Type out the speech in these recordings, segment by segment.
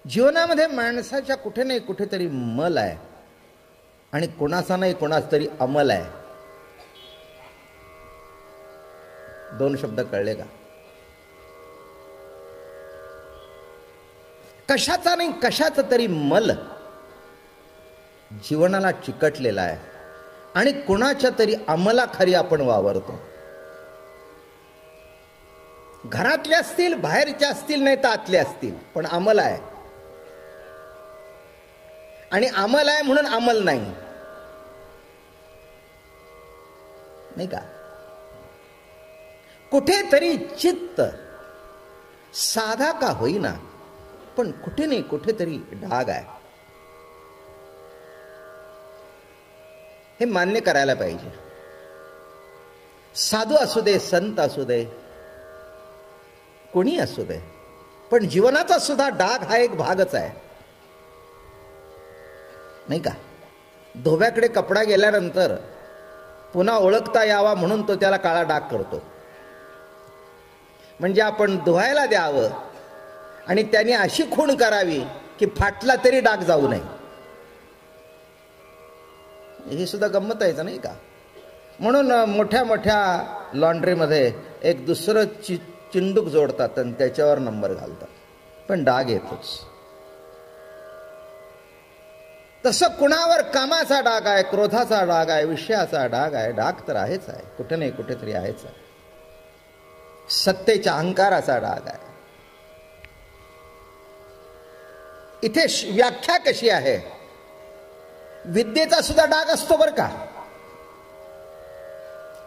जीवनामध्ये माणसाच्या कुठे नाही कुठेतरी मल आहे आणि कोणाचा नाही कोणाचा तरी अमल आहे. दोन शब्द कळले का? कशाचा नाही कशाचा तरी मल जीवनाला चिकटलेला आहे आणि कुणाच्या तरी अंमलाखाली आपण वावरतो. घरातले असतील, बाहेरचे असतील, नाही तर आतले असतील, पण अंमल आहे. आणि अंमल आहे म्हणून अंमल नाही, नाही का? कुठेतरी चित्त साधा का होईना पण कुठे नाही कुठेतरी डाग आहे. हे मान्य करायला पाहिजे. साधू असू दे, संत असू दे, कोणी असू दे, पण जीवनाचा सुद्धा डाग हा एक भागच आहे, नाही का? धोब्याकडे कपडा गेल्यानंतर पुन्हा ओळखता यावा म्हणून तो त्याला काळा डाग करतो. म्हणजे आपण धुवायला द्यावं आणि त्याने अशी खूण करावी की फाटला तरी डाग जाऊ नये. ही सुद्धा गंमत आहे, नाही का? म्हणून मोठ्या मोठ्या लॉन्ड्रीमध्ये एक दुसरं चिंडूक जोडतात आणि त्याच्यावर नंबर घालतात, पण डाग येतोच. तसं कुणावर कामाचा डाग आहे, क्रोधाचा डाग आहे, विषयाचा डाग आहे. डाग तर आहेच आहे, कुठे नाही कुठेतरी आहेच आहे. सत्तेच्या अहंकाराचा डाग आहे. इथे व्याख्या कशी आहे? विद्येचा सुद्धा डाग असतो बरं का.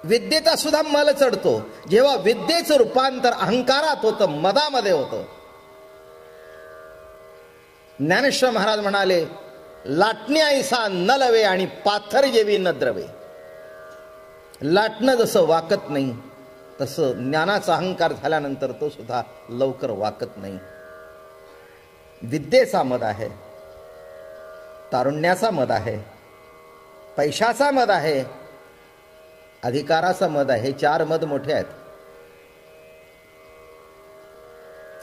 विद्येचा सुद्धा मल चढतो. जेव्हा विद्येचं रूपांतर अहंकारात होतं, मदामध्ये होतं. ज्ञानेश्वर महाराज म्हणाले, लाटणे ऐसा न लवे आणि पाथर जेवी न द्रवे. लाटणं जसं वाकत नाही तसं ज्ञानाचा अहंकार झाल्यानंतर तो सुद्धा लवकर वाकत नाही. विद्येचा मद आहे, तारुण्याचा मद आहे, पैशाचा मद आहे, अधिकाराचा मद आहे. हे चार मद मोठे आहेत.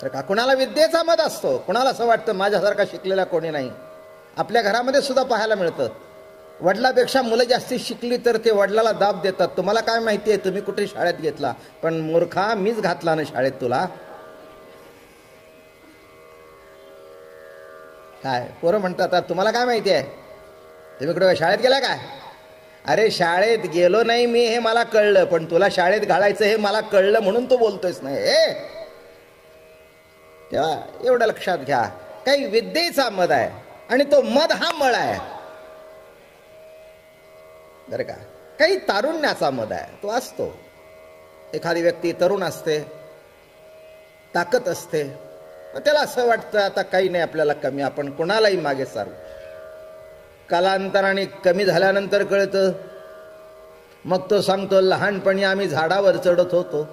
तर का कुणाला विद्येचा मद असतो, कुणाला असं वाटतं माझ्यासारखा शिकलेला कोणी नाही. आपल्या घरामध्ये सुद्धा पाहायला मिळतं. वडिलापेक्षा मुलं जास्ती शिकली तर ते वडिलाला दाब देतात. तुम्हाला काय माहिती आहे, तुम्ही कुठे शाळेत घेतला? पण मूर्खा, मीच घातला ना शाळेत तुला. काय पोरं म्हणतात, तुम्हाला काय माहिती आहे, तुम्ही कुठे शाळेत गेला काय? अरे शाळेत गेलो नाही मी, हे मला कळलं, पण तुला शाळेत घालायचं हे मला कळलं म्हणून तू बोलतोयस नाही. तेव्हा एवढं लक्षात घ्या, काही विद्येचा मद आहे आणि तो मद हा मळ आहे बरं का. काही तारुण्याचा मद आहे, तो असतो. एखादी व्यक्ती तरुण असते, ताकद असते, त्याला असं वाटतं आता काही नाही आपल्याला कमी, आपण कोणालाही मागे सारू. कालांतराने कमी झाल्यानंतर कळतं, मग तो सांगतो लहानपणी आम्ही झाडावर चढत होतो,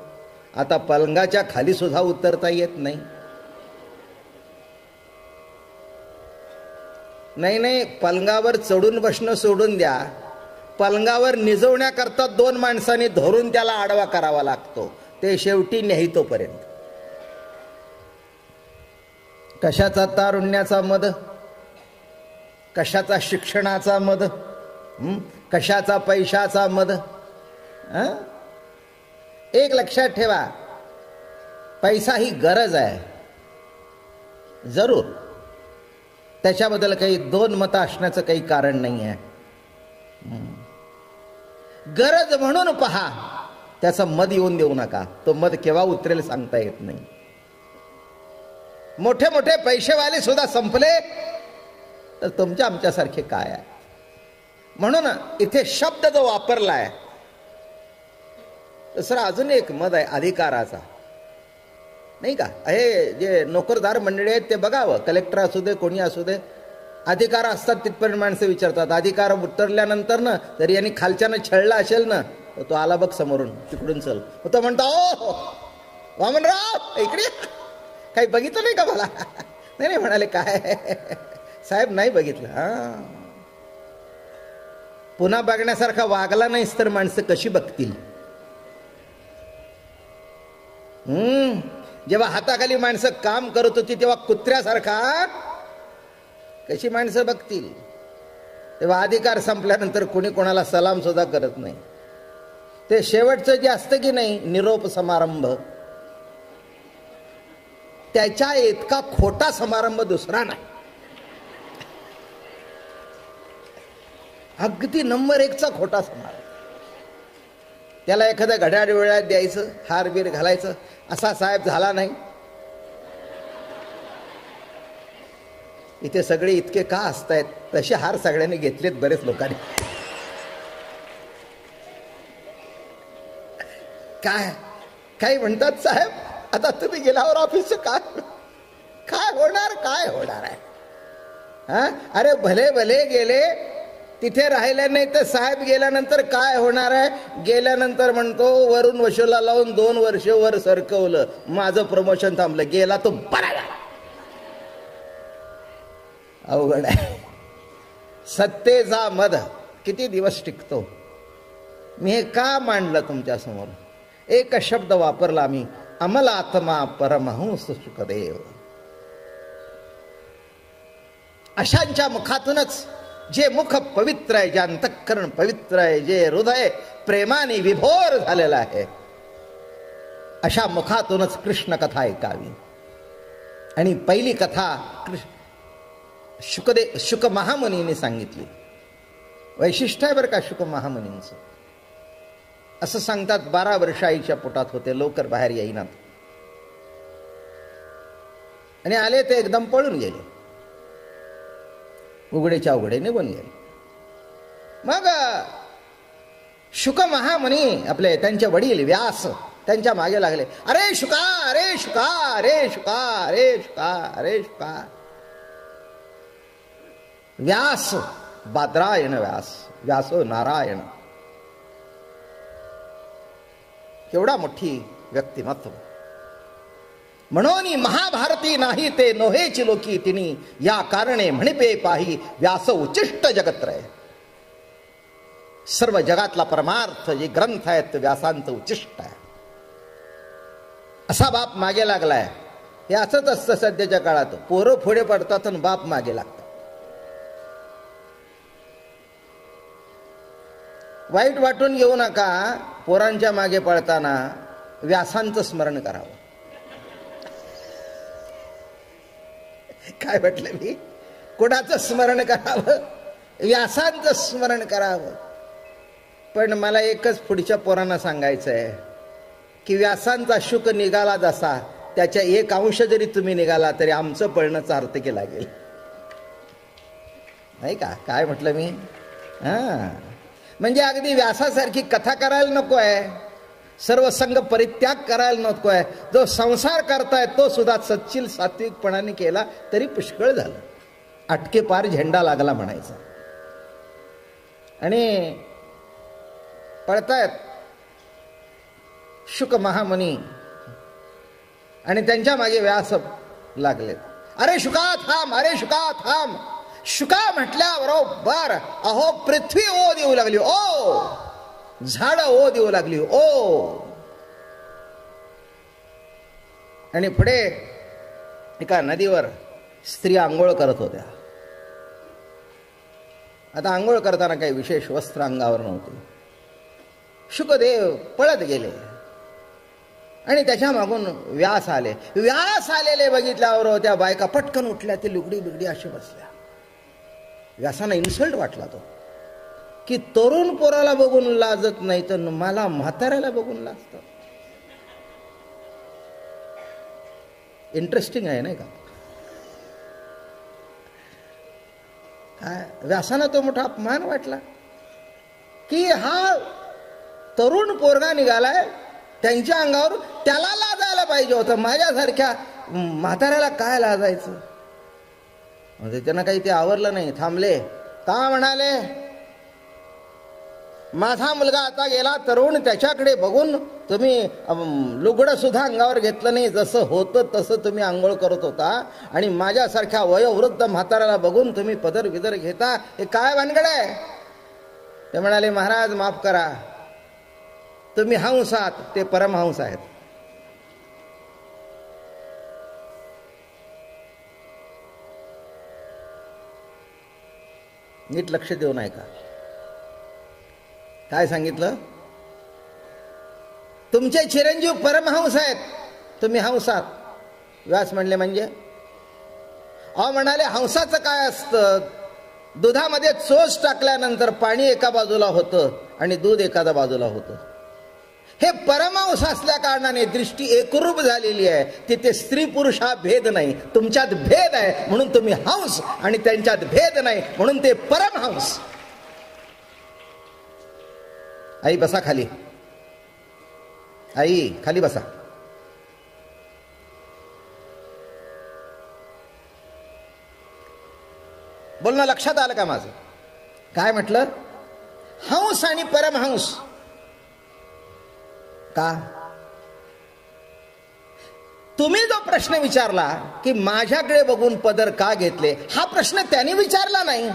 आता पलंगाच्या खाली सुद्धा उतरता येत नाही. नाही, पलंगावर चढून बसणं सोडून द्या, पलंगावर निजवण्याकरता दोन माणसांनी धरून त्याला आडवा करावा लागतो, ते शेवटी न्यायतोपर्यंत. कशाचा तारुण्याचा मद, कशाचा शिक्षणाचा मद, कशाचा पैशाचा मद. एक लक्षात ठेवा, पैसा ही गरज आहे जरूर, त्याच्याबद्दल काही दोन मतं असण्याचं काही कारण नाही आहे. गरज म्हणून पहा, त्याचा मद येऊन देऊ नका. तो मद केव्हा उतरेल सांगता येत नाही. मोठे मोठे पैसेवाले सुद्धा संपले तर तुमच्या आमच्यासारखे काय आहे? म्हणून इथे शब्द जो वापरलाय, दुसरा अजून एक मद आहे अधिकाराचा, नाही का? हे जे नोकरदार मंडळी आहेत ते बघावं, कलेक्टर असू दे, कोणी असू दे, अधिकार असतात तिथपर्यंत माणसं विचारतात. अधिकार उतरल्यानंतर ना, जरी यांनी खालच्यानं छळला असेल ना, तर तो आला बघ समोरून, तिकडून चल, तो म्हणतो ओ वामनराव इकडे, काही बघितलं नाही का मला? नाही म्हणाले, काय साहेब नाही बघितलं. पुन्हा बघण्यासारखा वागला नाहीस तर माणसं कशी बघतील? जेव्हा हाताखाली माणसं काम करत होती तेव्हा कुत्र्यासारखा कशी माणसं बघतील. तेव्हा अधिकार संपल्यानंतर कोणी कोणाला सलाम सुद्धा करत नाही. ते शेवटचं जे असतं की नाही निरोप समारंभ, त्याच्या इतका खोटा समारंभ दुसरा नाही. अगदी नंबर 1चा खोटा समारंभ. त्याला एखाद्या घड्याळ वेळात द्यायचं, हार बीर घालायचं, असा साहेब झाला नाही. इथे सगळे इतके का असतायत? तसे हार सगळ्यांनी घेतलेत बरेच लोकांनी. काय काय म्हणतात साहेब, आता तुम्ही गेल्यावर ऑफिसचं काय होणार आहे? हा, अरे भले भले गेले, तिथे राहिले नाही तर साहेब गेल्यानंतर काय होणार आहे? गेल्यानंतर म्हणतो वरून वशूला लावून 2 वर्ष वर सरकवलं, माझं प्रमोशन थांबलं, गेला तो बरा झाला. अवघड आहे. सत्तेचा मद किती दिवस टिकतो? मी हे का मांडलं तुमच्या समोर? एक शब्द वापरला मी, अमलात्मा परमहंस सुखदेव. अशांच्या मुखातूनच, जे मुख पवित्र आहे, जे अंतःकरण पवित्र आहे, जे हृदय प्रेमाने विभोर झालेलं आहे, अशा मुखातूनच कृष्ण कथा ऐकावी. आणि पहिली कथा शुक महामुनीने सांगितली. वैशिष्ट्य आहे बरं का शुक महामुनींचं. असं सांगतात 12 वर्ष आईच्या पोटात होते, लवकर बाहेर येईनात, आणि आले ते एकदम पळून गेले, उघडेच्या उघडे निघून गेले. मग शुक महामुनी आपले त्यांचे वडील व्यास त्यांच्या मागे लागले. अरे शुका, अरे शुका, अरे शुका, अरे शुका, अरे शुका. व्यास बाद्रायण व्यास, व्यासो नारायण. केवढा मोठी व्यक्तिमत्व. म्हणून महाभारती नाही ते नोहेची लोकी तिनी, या कारणे म्हणिपे पाही व्यास उचिष्ट जगत्रय. सर्व जगातला परमार्थ जे ग्रंथ आहेत व्यासांचं उचिष्ट आहे. असा बाप मागे लागलाय. हे असंच असतं सध्याच्या काळात, पोरं पुढे पडतात आणि बाप मागे लागतात. वाईट वाटून घेऊ नका, पोरांच्या मागे पळताना व्यासांचं स्मरण करावं. काय म्हटलं मी? कोणाचं स्मरण करावं? व्यासांचं स्मरण करावं. पण मला एकच पुढच्या पोरांना सांगायचं आहे की व्यासांचा शुक निघाला जसा, त्याच्या 1 अंश जरी तुम्ही निघाला तरी आमचं पळणं सार्थकी लागेल. नाही का? काय म्हटलं मी? म्हणजे अगदी व्यासासारखी कथा करायला नको आहे, सर्व संग परित्याग करायला नको आहे. जो संसार करताय तो सुद्धा सच्चिल सात्विकपणाने केला तरी पुष्कळ झालं. अटके पार झेंडा लागला म्हणायचा. आणि पळतायत शुक महामुनी आणि त्यांच्या मागे व्यास लागलेत. अरे शुका थांब, अरे शुका थांब. शुका म्हटल्याबरोबर अहो पृथ्वी ओ देऊ लागली, ओ झाड ओ देऊ लागली, ओ. आणि पुढे एका नदीवर स्त्री आंघोळ करत होत्या. आता आंघोळ करताना काही विशेष वस्त्र अंगावर नव्हते. शुकदेव पळत गेले आणि त्याच्या मागून व्यास आले. व्यास आलेले बघितल्यावर त्या बायका पटकन उठल्या, ते लुगडी बिगडी अशी बसल्या. व्यासांना इन्सल्ट वाटला तो, की तरुण पोराला बघून लाजत नाही तर मला म्हाताऱ्याला बघून लाजतं. इंटरेस्टिंग आहे नाही का? व्यासांना तो मोठा अपमान वाटला की हा तरुण पोरगा निघालाय, त्यांच्या अंगावर त्याला लाजायला पाहिजे होतं, माझ्यासारख्या म्हाताऱ्याला काय लाजायचं? म्हणजे त्यांना काही ते आवरलं नाही, थांबले. का म्हणाले? माझा मुलगा आता गेला तरुण, त्याच्याकडे बघून तुम्ही लुगडं सुद्धा अंगावर घेतलं नाही, जसं होतं तसं तुम्ही आंघोळ करत होता, आणि माझ्यासारख्या वयोवृद्ध म्हाताऱ्याला बघून तुम्ही पदर विदर घेता, हे काय भानगड आहे? ते म्हणाले, महाराज माफ करा, तुम्ही हंस आहात, ते परमहंस आहेत. नीट लक्ष देऊन ऐका. काय सांगितलं? तुमचे चिरंजीव परमहंस आहेत, तुम्ही हंस आहात. व्यास म्हणले म्हणजे म्हणाले हंसाचं काय असतं? दुधामध्ये चोच टाकल्यानंतर पाणी एका बाजूला होतं आणि दूध एखाद्या बाजूला होतं. हे परमहंस असल्या कारणाने दृष्टी एकरूप झालेली आहे. तिथे स्त्री पुरुष हा भेद नाही. तुमच्यात भेद आहे म्हणून तुम्ही हंस, आणि त्यांच्यात भेद नाही म्हणून ते परमहंस. आई बसा खाली. आई खाली बसा. बोलणं लक्षात आलं का माझं? काय म्हटलं? हंस आणि परमहंस. का? तुम्ही जो प्रश्न विचारला की माझ्याकडे बघून पदर का घेतले, हा प्रश्न त्यांनी विचारला नाही.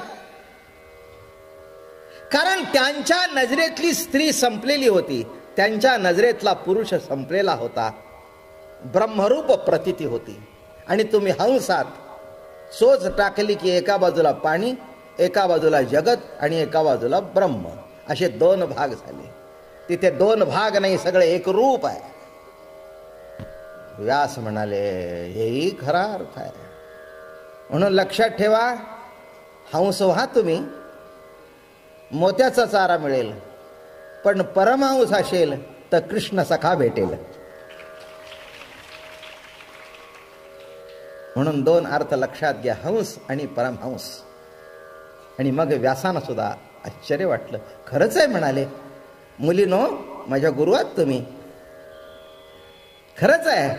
कारण त्यांच्या नजरेतली स्त्री संपलेली होती, त्यांच्या नजरेतला पुरुष संपलेला होता. ब्रह्मरूप प्रतीती होती. आणि तुम्ही हंसात चोच टाकली की एका बाजूला पाणी, एका बाजूला जगत आणि एका बाजूला ब्रह्म, असे दोन भाग झाले. तिथे दोन भाग नाही, सगळे एक रूप आहे. व्यास म्हणाले हेही खरा अर्थ आहे. म्हणून लक्षात ठेवा, हंस व्हा तुम्ही, मोत्याचा चारा मिळेल, पण परमहंस असेल तर कृष्ण सखा भेटेल. म्हणून दोन अर्थ लक्षात घ्या, हंस आणि परमहंस. आणि मग व्यासांना सुद्धा आश्चर्य वाटलं. खरंच आहे म्हणाले, मुलीनो माझ्या गुरु आहात तुम्ही. खरंच आहे,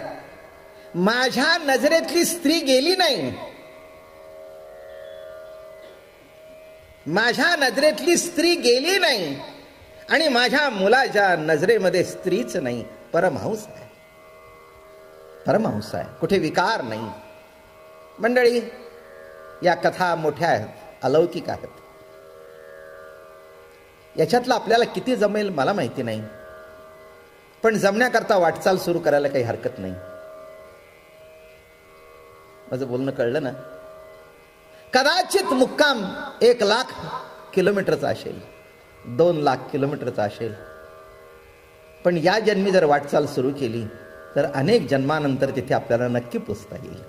माझ्या नजरेतली स्त्री गेली नाही. माझ्या नजरेतली स्त्री गेली नाही आणि माझ्या मुलाच्या नजरेमध्ये स्त्रीच नाही, परमहंस आहे. परमहंस आहे, कुठे विकार नाही. मंडळी, या कथा मोठ्या आहेत, अलौकिक आहेत. याच्यातलं आपल्याला किती जमेल मला माहिती नाही, पण जमण्याकरता वाटचाल सुरू करायला काही हरकत नाही. माझं बोलणं कळलं ना? कदाचित मुक्काम 1,00,000 किलोमीटरचा असेल, 2,00,000 किलोमीटरचा असेल, पण या जन्मी जर वाटचाल सुरू केली तर अनेक जन्मानंतर तिथे आपल्याला नक्की पोचता येईल.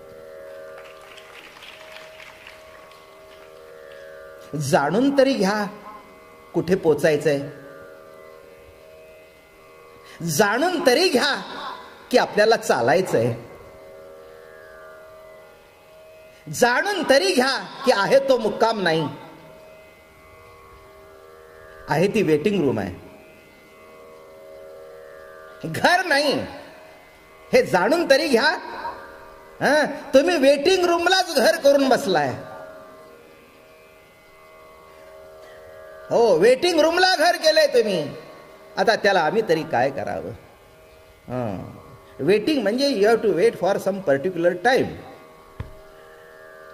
जाणून तरी घ्या कुठे पोचायचंय. जाणून तरी घ्या की आपल्याला चालायचंय. जाणून तरी घ्या की आहे तो मुक्काम नाही, आहे ती वेटिंग रूम आहे, घर नाही. हे जाणून तरी घ्या. तुम्ही वेटिंग रूमलाच घर करून बसलाय. हो, वेटिंग रूमला घर केलंय तुम्ही. आता त्याला आम्ही तरी काय करावं? वेटिंग म्हणजे you have to wait for some particular time.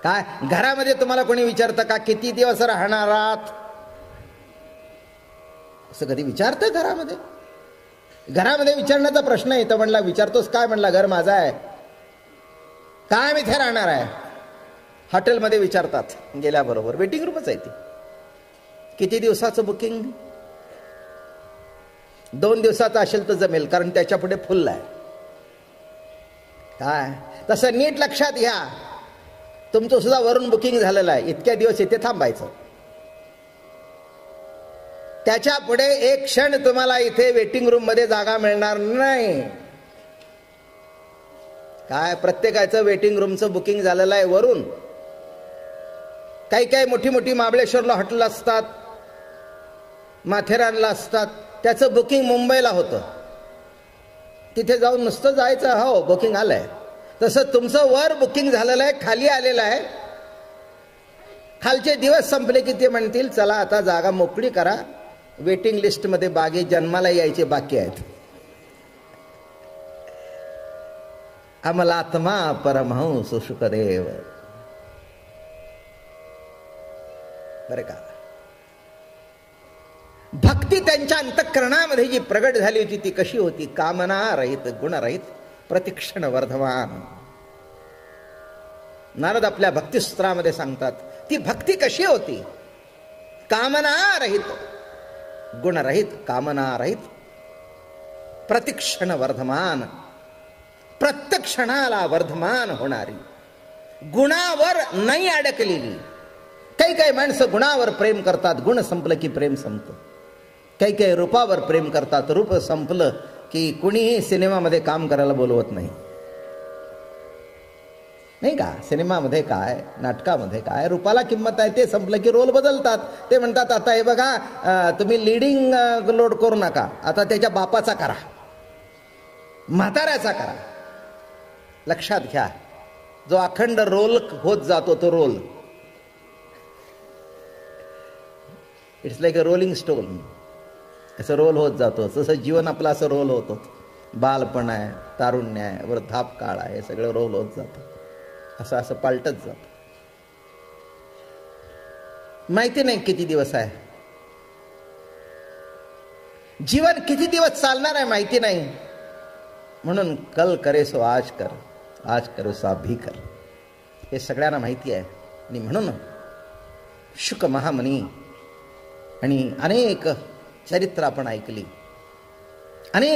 काय घरामध्ये तुम्हाला कोणी विचारतं का किती दिवस राहणार आहात? असं कधी विचारतं घरामध्ये? घरामध्ये विचारण्याचा प्रश्न येतो. म्हणला विचारतोस काय? म्हणला घर माझं आहे. काय मी इथे राहणार आहे? हॉटेलमध्ये विचारतात गेल्याबरोबर. वेटिंग रूमच आहे ती. किती दिवसाचं बुकिंग? 2 दिवसाचं असेल तर जमेल, कारण त्याच्या पुढे फुल आहे. काय तसं नीट लक्षात घ्या. तुमचं सुद्धा वरून बुकिंग झालेलं आहे, इतक्या दिवस इथे थांबायचं. त्याच्या पुढे एक क्षण तुम्हाला इथे वेटिंग रूम मध्ये जागा मिळणार नाही. काय प्रत्येकाचं वेटिंग रूमचं बुकिंग झालेलं आहे वरून. काही काही मोठी मोठी महाबळेश्वरला हॉटेल असतात, माथेरानला असतात, त्याचं बुकिंग मुंबईला होतं. तिथे जाऊन नुसतं जायचं, हो बुकिंग आलंय. तसं तुमचं वर बुकिंग झालेलं आहे, खाली आलेलं आहे. खालचे दिवस संपले की ते म्हणतील चला आता जागा मोकळी करा, वेटिंग लिस्ट मध्ये बागे जन्माला यायचे बाकी आहेत. अमलात्मा परमहंस शुकदेव. बरे का? भक्ती त्यांच्या अंतःकरणामध्ये जी प्रगट झाली होती ती कशी होती? कामना रहित, गुणरहित, प्रतिक्षण वर्धमान. नारद आपल्या भक्तिसूत्रामध्ये सांगतात ती भक्ती कशी होती. कामना रहित, गुणरहित, कामना रहित, प्रतिक्षण वर्धमान, प्रत्येक क्षणाला वर्धमान होणारी, गुणावर नाही अडकलेली. काही माणसं गुणावर प्रेम करतात, गुण संपलं की प्रेम संपतं. काही रूपावर प्रेम करतात, रूप संपलं की कुणीही सिनेमामध्ये काम करायला बोलवत नाही. नाही का? सिनेमामध्ये काय, नाटकामध्ये काय, रूपाला किंमत आहे. ते संपलं की रोल बदलतात. ते म्हणतात आता हे बघा, तुम्ही लीडिंग लोड करू नका, आता त्याच्या बापाचा करा, म्हाताऱ्याचा करा. लक्षात घ्या, जो अखंड रोल होत जातो तो roll, it's like a rolling stone. असं रोल होत जातो. जसं जीवन आपलं असं रोल होतो. बालपण आहे, तारुण्य आहे, वृद्धापकाळ आहे, सगळं रोल होत जातं. असं असं पालटत जातं. माहिती नाही किती दिवस आहे, जीवन किती दिवस चालणार आहे माहिती नाही. म्हणून कल करे सो आज कर, आज करो सो अभी कर, हे सगळ्यांना माहिती आहे. आणि म्हणून शुक महामुनी आणि अनेक चरित्र आपण ऐकली, अनेक